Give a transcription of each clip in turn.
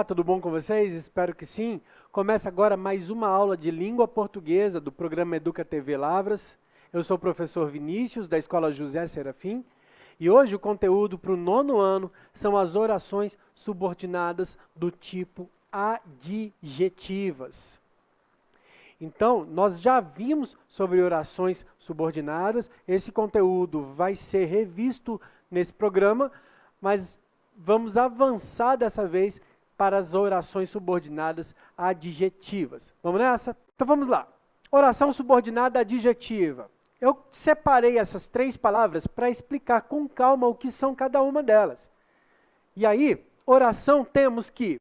tudo bom com vocês? Espero que sim. Começa agora mais uma aula de língua portuguesa do programa Educa TV Lavras. Eu sou o professor Vinícius, da Escola José Serafim, e hoje o conteúdo para o 9º ano são as orações subordinadas do tipo adjetivas. Então, nós já vimos sobre orações subordinadas, esse conteúdo vai ser revisto nesse programa, mas vamos avançar dessa vez para as orações subordinadas adjetivas. Vamos nessa? Então vamos lá. Oração subordinada adjetiva. Eu separei essas 3 palavras para explicar com calma o que são cada uma delas. E aí, oração temos que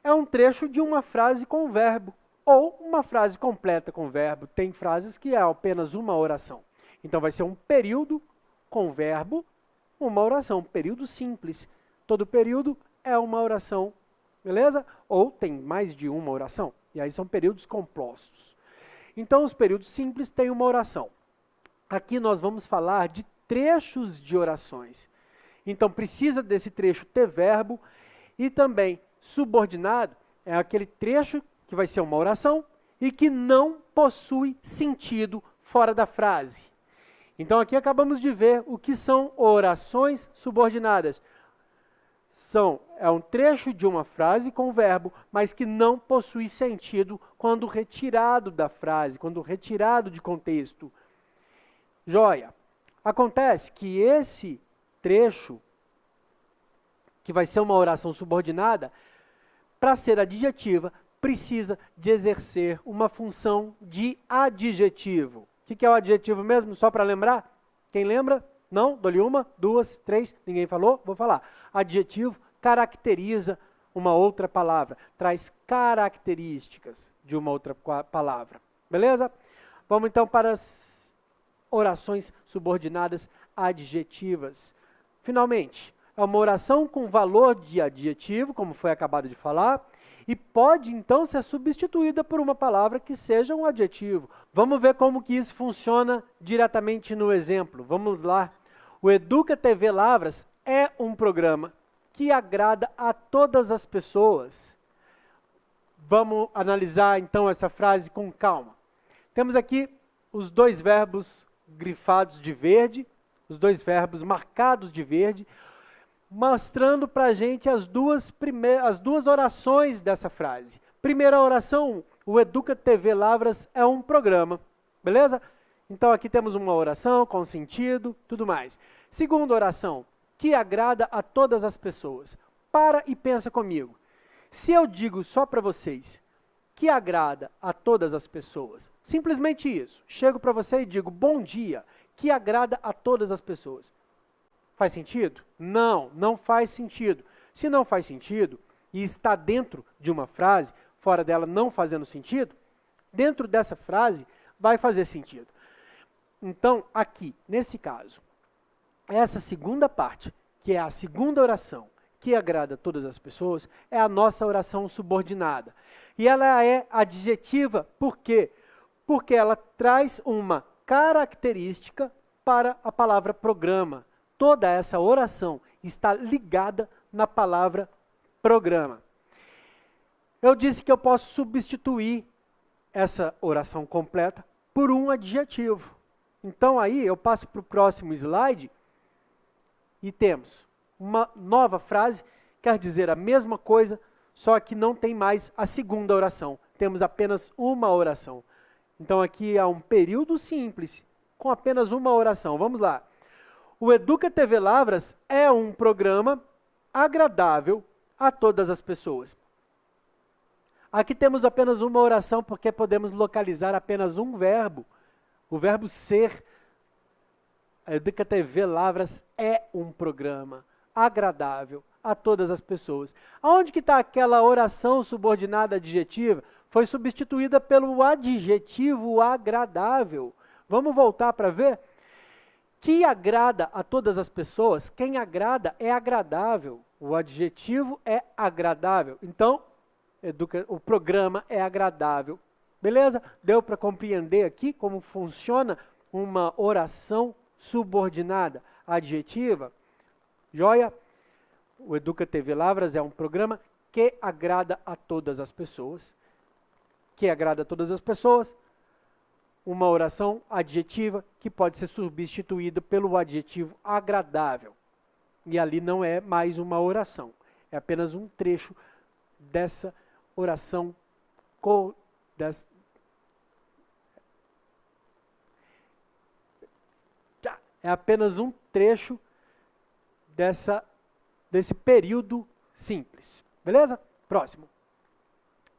é um trecho de uma frase com verbo, ou uma frase completa com verbo. Tem frases que é apenas uma oração. Então vai ser um período com verbo, uma oração, período simples. Todo período é uma oração, beleza? Ou tem mais de uma oração, e aí são períodos compostos. Então os períodos simples têm uma oração. Aqui nós vamos falar de trechos de orações. Então precisa desse trecho ter verbo, e também subordinado é aquele trecho que vai ser uma oração e que não possui sentido fora da frase. Então aqui acabamos de ver o que são orações subordinadas. É um trecho de uma frase com verbo, mas que não possui sentido quando retirado da frase, quando retirado de contexto. Joia. Acontece que esse trecho, que vai ser uma oração subordinada, para ser adjetiva, precisa de exercer uma função de adjetivo. O que é o adjetivo mesmo? Só para lembrar? Quem lembra? Não? Dou-lhe 1, 2, 3, ninguém falou? Vou falar. Adjetivo caracteriza uma outra palavra, traz características de uma outra palavra. Beleza? Vamos então para as orações subordinadas adjetivas. Finalmente, é uma oração com valor de adjetivo, como foi acabado de falar, e pode então ser substituída por uma palavra que seja um adjetivo. Vamos ver como que isso funciona diretamente no exemplo. Vamos lá. O Educa TV Lavras é um programa que agrada a todas as pessoas. Vamos analisar então essa frase com calma. Temos aqui os 2 verbos grifados de verde, os 2 verbos marcados de verde, mostrando para a gente as duas orações dessa frase. Primeira oração, o Educa TV Lavras é um programa, beleza? Então aqui temos uma oração com sentido, tudo mais. Segunda oração, que agrada a todas as pessoas. Para e pensa comigo. Se eu digo só para vocês, que agrada a todas as pessoas, simplesmente isso. Chego para você e digo, bom dia, que agrada a todas as pessoas. Faz sentido? Não, não faz sentido. Se não faz sentido e está dentro de uma frase, fora dela não fazendo sentido, dentro dessa frase vai fazer sentido. Então, aqui, nesse caso, essa segunda parte, que é a segunda oração, que agrada a todas as pessoas, é a nossa oração subordinada. E ela é adjetiva, por quê? Porque ela traz uma característica para a palavra programa. Toda essa oração está ligada na palavra programa. Eu disse que eu posso substituir essa oração completa por um adjetivo. Então aí eu passo para o próximo slide e temos uma nova frase, quer dizer a mesma coisa, só que não tem mais a segunda oração. Temos apenas uma oração. Então aqui há um período simples, com apenas uma oração. Vamos lá. O Educa TV Lavras é um programa agradável a todas as pessoas. Aqui temos apenas uma oração porque podemos localizar apenas um verbo. O verbo ser. A Educa TV Lavras é um programa agradável a todas as pessoas. Aonde que está aquela oração subordinada adjetiva? Foi substituída pelo adjetivo agradável. Vamos voltar para ver? Que agrada a todas as pessoas, quem agrada é agradável. O adjetivo é agradável. Então, o programa é agradável. Beleza? Deu para compreender aqui como funciona uma oração subordinada adjetiva? Joia? O Educa TV Lavras é um programa que agrada a todas as pessoas. Que agrada a todas as pessoas. Uma oração adjetiva que pode ser substituída pelo adjetivo agradável. E ali não é mais uma oração. É apenas um trecho dessa oração. É apenas um trecho desse período simples. Beleza? Próximo.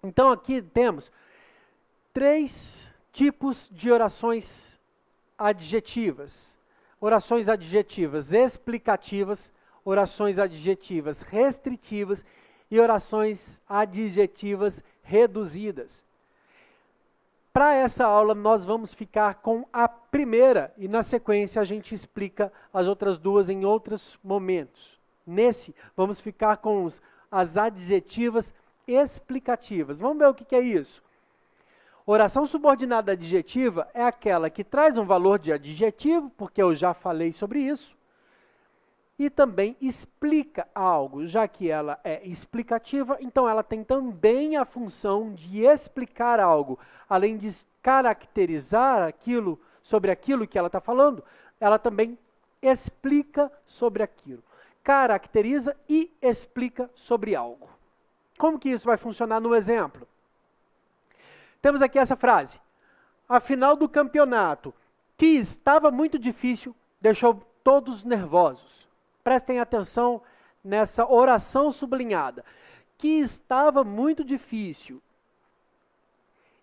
Então aqui temos 3 tipos de orações adjetivas. Orações adjetivas explicativas, orações adjetivas restritivas e orações adjetivas reduzidas. Para essa aula, nós vamos ficar com a primeira e, na sequência, a gente explica as outras duas em outros momentos. Nesse, vamos ficar com as adjetivas explicativas. Vamos ver o que é isso. Oração subordinada adjetiva é aquela que traz um valor de adjetivo, porque eu já falei sobre isso, e também explica algo, já que ela é explicativa, então ela tem também a função de explicar algo. Além de caracterizar aquilo, sobre aquilo que ela está falando, ela também explica sobre aquilo. Caracteriza e explica sobre algo. Como que isso vai funcionar no exemplo? Temos aqui essa frase. A final do campeonato, que estava muito difícil, deixou todos nervosos. Prestem atenção nessa oração sublinhada. Que estava muito difícil.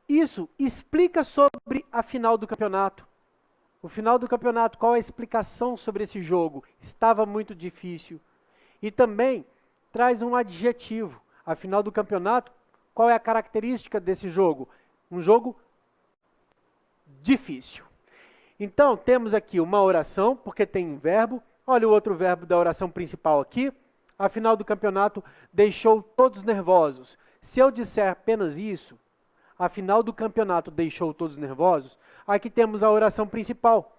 Isso explica sobre a final do campeonato. O final do campeonato, qual é a explicação sobre esse jogo? Estava muito difícil. E também traz um adjetivo. A final do campeonato, qual é a característica desse jogo? Um jogo difícil. Então, temos aqui uma oração, porque tem um verbo. Olha o outro verbo da oração principal aqui. A final do campeonato deixou todos nervosos. Se eu disser apenas isso, a final do campeonato deixou todos nervosos, aqui temos a oração principal.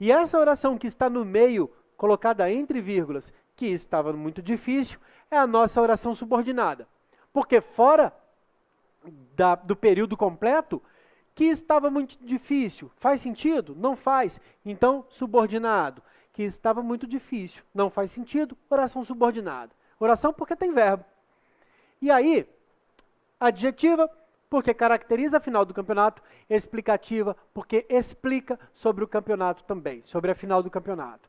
E essa oração que está no meio, colocada entre vírgulas, que estava muito difícil, é a nossa oração subordinada. Porque fora do período completo, que estava muito difícil. Faz sentido? Não faz. Então, subordinado. Que estava muito difícil. Não faz sentido. Oração subordinada. Oração porque tem verbo. E aí, adjetiva, porque caracteriza a final do campeonato. Explicativa, porque explica sobre o campeonato também. Sobre a final do campeonato.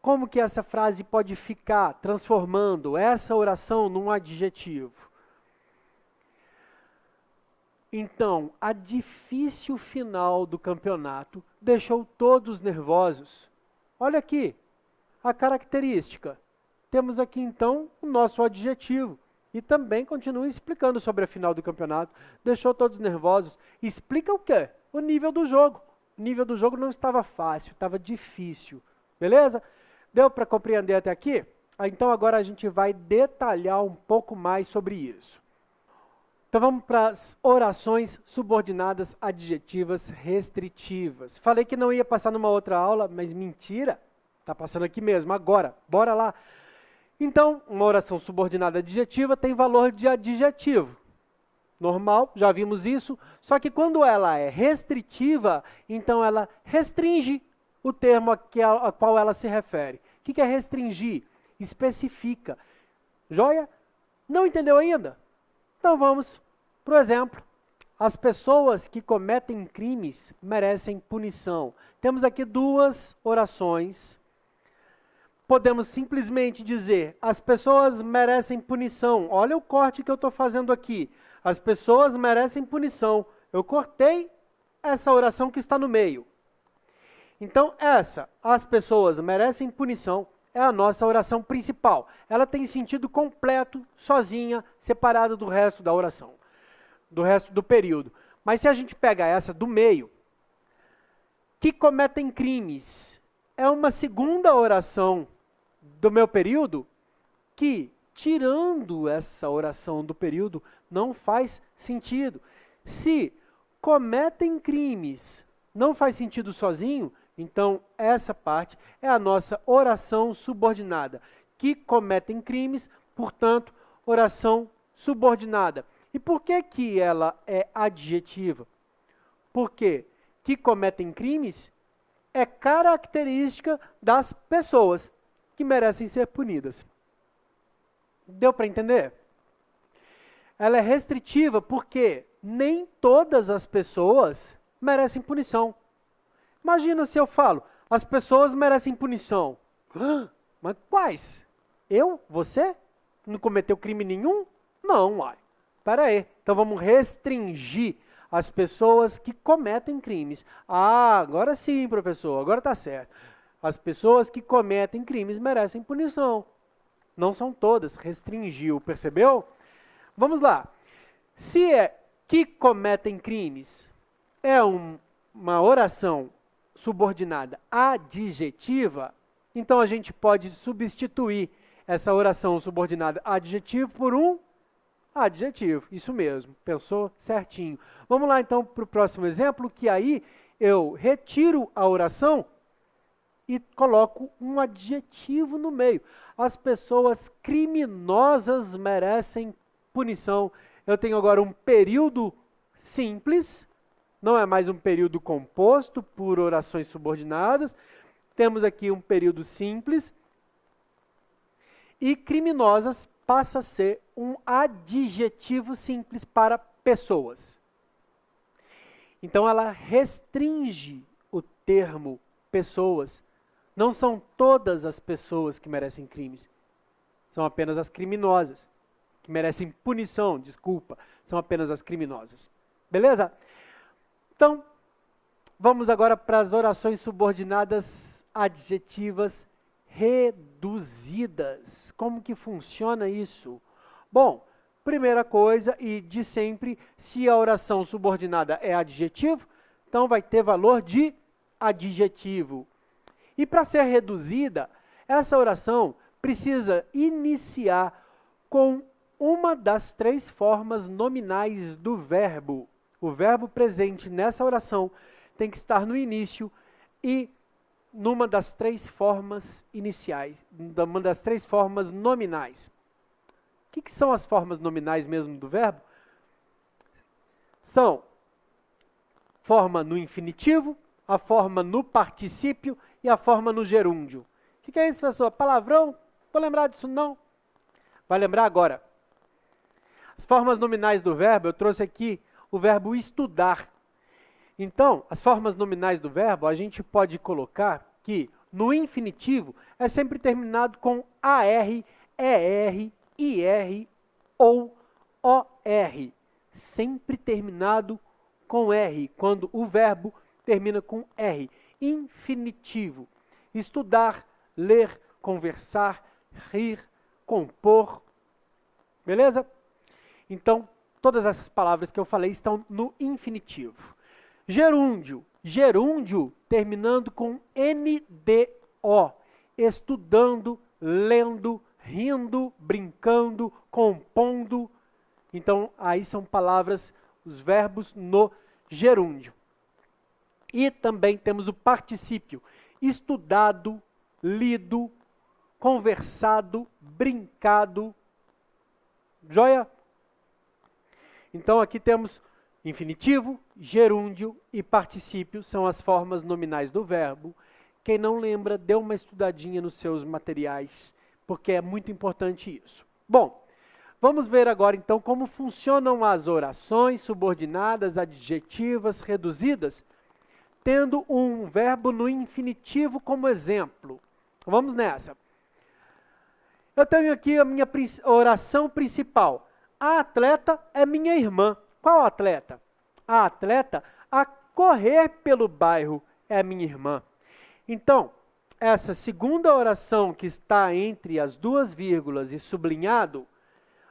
Como que essa frase pode ficar transformando essa oração num adjetivo? Então, a difícil final do campeonato deixou todos nervosos. Olha aqui, a característica. Temos aqui, então, o nosso adjetivo. E também continua explicando sobre a final do campeonato. Deixou todos nervosos. Explica o quê? O nível do jogo. O nível do jogo não estava fácil, estava difícil. Beleza? Deu para compreender até aqui? Então, agora a gente vai detalhar um pouco mais sobre isso. Então vamos para as orações subordinadas adjetivas restritivas. Falei que não ia passar numa outra aula, mas mentira, está passando aqui mesmo, agora, bora lá. Então, uma oração subordinada adjetiva tem valor de adjetivo. Normal, já vimos isso, só que quando ela é restritiva, então ela restringe o termo a qual ela se refere. O que é restringir? Especifica. Joia? Não entendeu ainda? Então vamos para o exemplo. As pessoas que cometem crimes merecem punição. Temos aqui duas orações. Podemos simplesmente dizer, as pessoas merecem punição. Olha o corte que eu estou fazendo aqui. As pessoas merecem punição. Eu cortei essa oração que está no meio. Então as pessoas merecem punição, é a nossa oração principal. Ela tem sentido completo, sozinha, separada do resto da oração, do resto do período. Mas se a gente pega essa do meio, que cometem crimes, é uma segunda oração do meu período que, tirando essa oração do período, não faz sentido. Se cometem crimes não faz sentido sozinho, então, essa parte é a nossa oração subordinada, que cometem crimes, portanto, oração subordinada. E por que que ela é adjetiva? Porque que cometem crimes é característica das pessoas que merecem ser punidas. Deu para entender? Ela é restritiva porque nem todas as pessoas merecem punição. Imagina se eu falo, as pessoas merecem punição. Mas quais? Eu? Você? Não cometeu crime nenhum? Não, uai. Espera aí. Então vamos restringir as pessoas que cometem crimes. Ah, agora sim, professor, agora está certo. As pessoas que cometem crimes merecem punição. Não são todas, restringiu, percebeu? Vamos lá. Se é que cometem crimes é uma oração subordinada adjetiva, então a gente pode substituir essa oração subordinada adjetivo por um adjetivo. Isso mesmo, pensou certinho. Vamos lá então para o próximo exemplo, que aí eu retiro a oração e coloco um adjetivo no meio. As pessoas criminosas merecem punição. Eu tenho agora um período simples, não é mais um período composto por orações subordinadas. Temos aqui um período simples. E criminosas passa a ser um adjetivo simples para pessoas. Então ela restringe o termo pessoas. Não são todas as pessoas que merecem crimes. São apenas as criminosas. Que merecem punição, desculpa. São apenas as criminosas. Beleza? Então, vamos agora para as orações subordinadas adjetivas reduzidas. Como que funciona isso? Bom, primeira coisa, e de sempre, se a oração subordinada é adjetivo, então vai ter valor de adjetivo. E para ser reduzida, essa oração precisa iniciar com uma das três formas nominais do verbo. O verbo presente nessa oração tem que estar no início e numa das três formas iniciais, uma das três formas nominais. O que são as formas nominais mesmo do verbo? São forma no infinitivo, a forma no particípio e a forma no gerúndio. O que é isso, professor? Palavrão? Vou lembrar disso não. Vai lembrar agora. As formas nominais do verbo, eu trouxe aqui o verbo estudar. Então, as formas nominais do verbo, a gente pode colocar que no infinitivo é sempre terminado com AR, ER, IR ou OR. Sempre terminado com R, quando o verbo termina com R. Infinitivo. Estudar, ler, conversar, rir, compor. Beleza? Então, todas essas palavras que eu falei estão no infinitivo. Gerúndio. Gerúndio terminando com NDO. Estudando, lendo, rindo, brincando, compondo. Então, aí são palavras, os verbos no gerúndio. E também temos o particípio. Estudado, lido, conversado, brincado. Joia? Então, aqui temos infinitivo, gerúndio e particípio, são as formas nominais do verbo. Quem não lembra, dê uma estudadinha nos seus materiais, porque é muito importante isso. Bom, vamos ver agora então como funcionam as orações subordinadas, adjetivas, reduzidas, tendo um verbo no infinitivo como exemplo. Vamos nessa. Eu tenho aqui a minha oração principal. A atleta é minha irmã. Qual atleta? A atleta a correr pelo bairro é minha irmã. Então, essa segunda oração que está entre as duas vírgulas e sublinhado,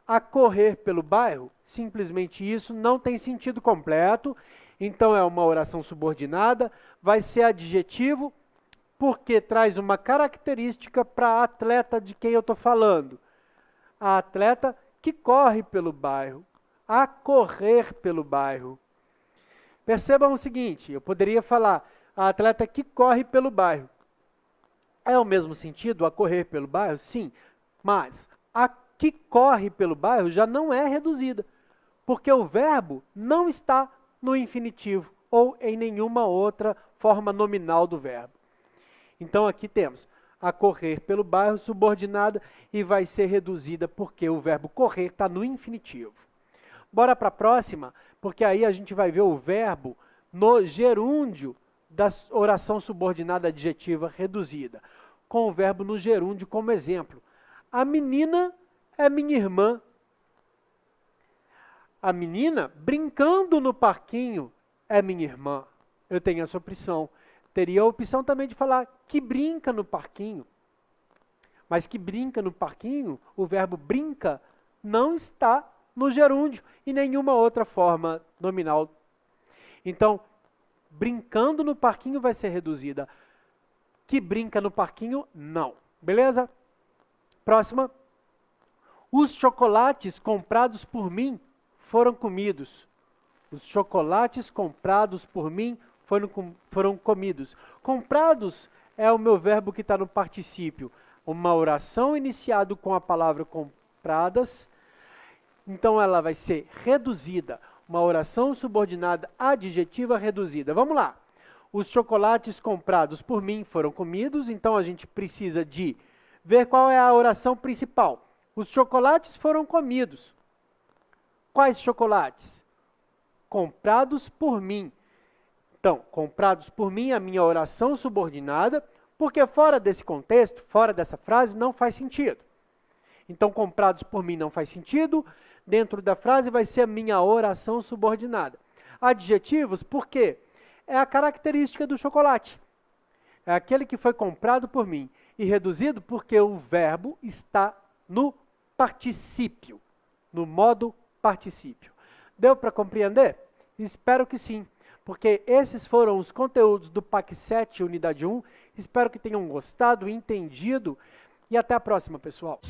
a correr pelo bairro, simplesmente isso, não tem sentido completo. Então, é uma oração subordinada, vai ser adjetivo, porque traz uma característica para a atleta de quem eu estou falando. A atleta que corre pelo bairro, a correr pelo bairro. Percebam o seguinte, eu poderia falar, a atleta que corre pelo bairro. É o mesmo sentido, a correr pelo bairro? Sim, mas a que corre pelo bairro já não é reduzida, porque o verbo não está no infinitivo ou em nenhuma outra forma nominal do verbo. Então aqui temos a correr pelo bairro subordinada e vai ser reduzida porque o verbo correr está no infinitivo. Bora para a próxima, porque aí a gente vai ver o verbo no gerúndio da oração subordinada adjetiva reduzida, com o verbo no gerúndio como exemplo. A menina é minha irmã. A menina brincando no parquinho é minha irmã. Eu tenho essa opção. Teria a opção também de falar que brinca no parquinho. Mas que brinca no parquinho, o verbo brinca não está no gerúndio e nenhuma outra forma nominal. Então, brincando no parquinho vai ser reduzida. Que brinca no parquinho, não. Beleza? Próxima. Os chocolates comprados por mim foram comidos. Os chocolates comprados por mim foram comidos. Comprados é o meu verbo que está no particípio. Uma oração iniciada com a palavra compradas. Então ela vai ser reduzida. Uma oração subordinada adjetiva reduzida. Vamos lá. Os chocolates comprados por mim foram comidos. Então a gente precisa de ver qual é a oração principal. Os chocolates foram comidos. Quais chocolates? Comprados por mim. Então, comprados por mim, a minha oração subordinada, porque fora desse contexto, fora dessa frase, não faz sentido. Então, comprados por mim não faz sentido, dentro da frase vai ser a minha oração subordinada. Adjetivos, por quê? É a característica do chocolate. É aquele que foi comprado por mim. E reduzido porque o verbo está no particípio, no modo particípio. Deu para compreender? Espero que sim, porque esses foram os conteúdos do PAC 7, unidade 1. Espero que tenham gostado, entendido e até a próxima, pessoal.